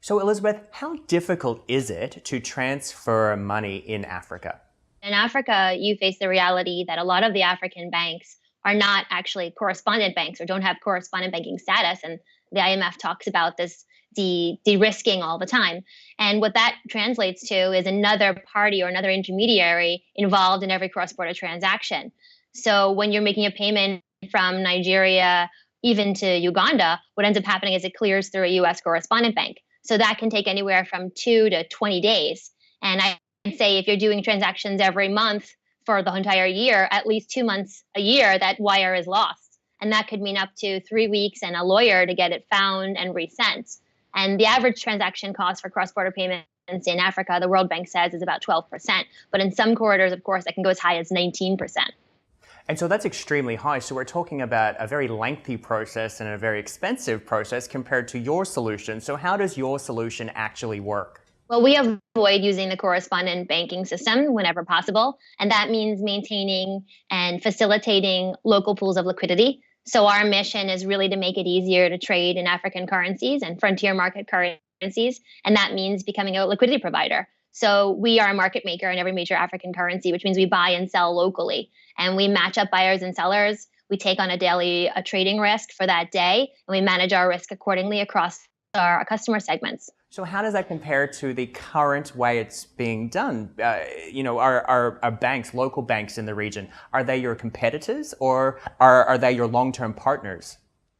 So Elizabeth, how difficult is it to transfer money in Africa? In Africa, you face the reality that a lot of the African banks are not actually correspondent banks or don't have correspondent banking status. And the IMF talks about this de-risking all the time. And what that translates to is another party or another intermediary involved in every cross-border transaction. So when you're making a payment from Nigeria, even to Uganda, what ends up happening is it clears through a US correspondent bank. So that can take anywhere from 2 to 20 days. And I say if you're doing transactions every month for the entire year, at least 2 months a year, that wire is lost. And that could mean up to 3 weeks and a lawyer to get it found and resent. And the average transaction cost for cross-border payments in Africa, the World Bank says, is about 12%. But in some corridors, of course, that can go as high as 19%. And so that's extremely high. So we're talking about a very lengthy process and a very expensive process compared to your solution. So how does your solution actually work? Well, we avoid using the correspondent banking system whenever possible, and that means maintaining and facilitating local pools of liquidity. So our mission is really to make it easier to trade in African currencies and frontier market currencies, and that means becoming a liquidity provider. So we are a market maker in every major African currency, which means we buy and sell locally, and we match up buyers and sellers. We take on a trading risk for that day, and we manage our risk accordingly across our customer segments. So how does that compare to the current way it's being done? Are banks, local banks in the region, are they your competitors or are they your long-term partners?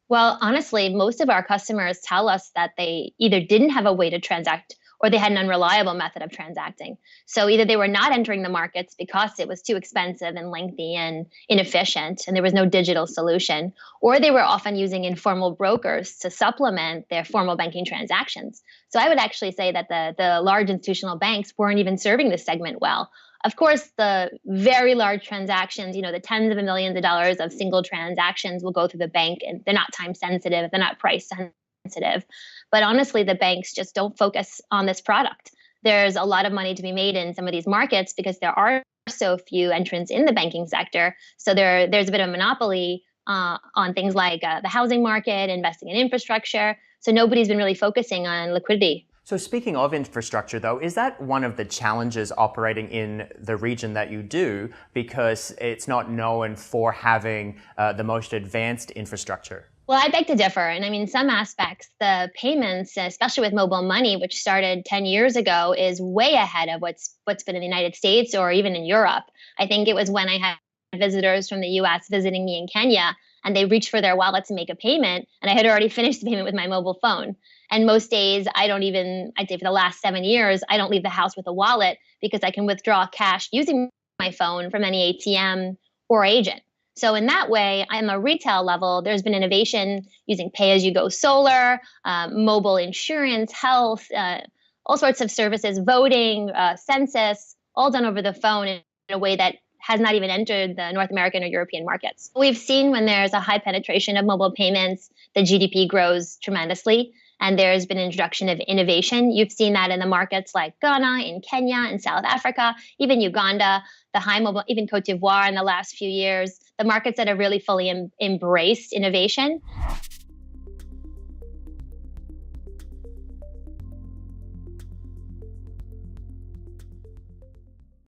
Well, honestly, most of our customers tell us that they either didn't have a way to transact or they had an unreliable method of transacting. So either they were not entering the markets because it was too expensive and lengthy and inefficient, and there was no digital solution, or they were often using informal brokers to supplement their formal banking transactions. So I would actually say that the large institutional banks weren't even serving this segment well. Of course, the very large transactions, the tens of millions of dollars of single transactions will go through the bank, and they're not time sensitive, they're not price sensitive. But honestly, the banks just don't focus on this product. There's a lot of money to be made in some of these markets because there are so few entrants in the banking sector. So there's a bit of a monopoly on things like the housing market, investing in infrastructure. So nobody's been really focusing on liquidity. So speaking of infrastructure, though, is that one of the challenges operating in the region that you do because it's not known for having the most advanced infrastructure? Well, I beg to differ. And I mean, some aspects, the payments, especially with mobile money, which started 10 years ago, is way ahead of what's been in the United States or even in Europe. I think it was when I had visitors from the US visiting me in Kenya, and they reached for their wallet to make a payment, and I had already finished the payment with my mobile phone. And most days, I'd say for the last 7 years, I don't leave the house with a wallet because I can withdraw cash using my phone from any ATM or agent. So in that way, on a retail level, there's been innovation using pay-as-you-go solar, mobile insurance, health, all sorts of services, voting, census, all done over the phone in a way that has not even entered the North American or European markets. We've seen when there's a high penetration of mobile payments, the GDP grows tremendously, and there's been an introduction of innovation. You've seen that in the markets like Ghana, in Kenya, in South Africa, even Uganda, the high mobile, even Cote d'Ivoire in the last few years, the markets that have really fully embraced innovation.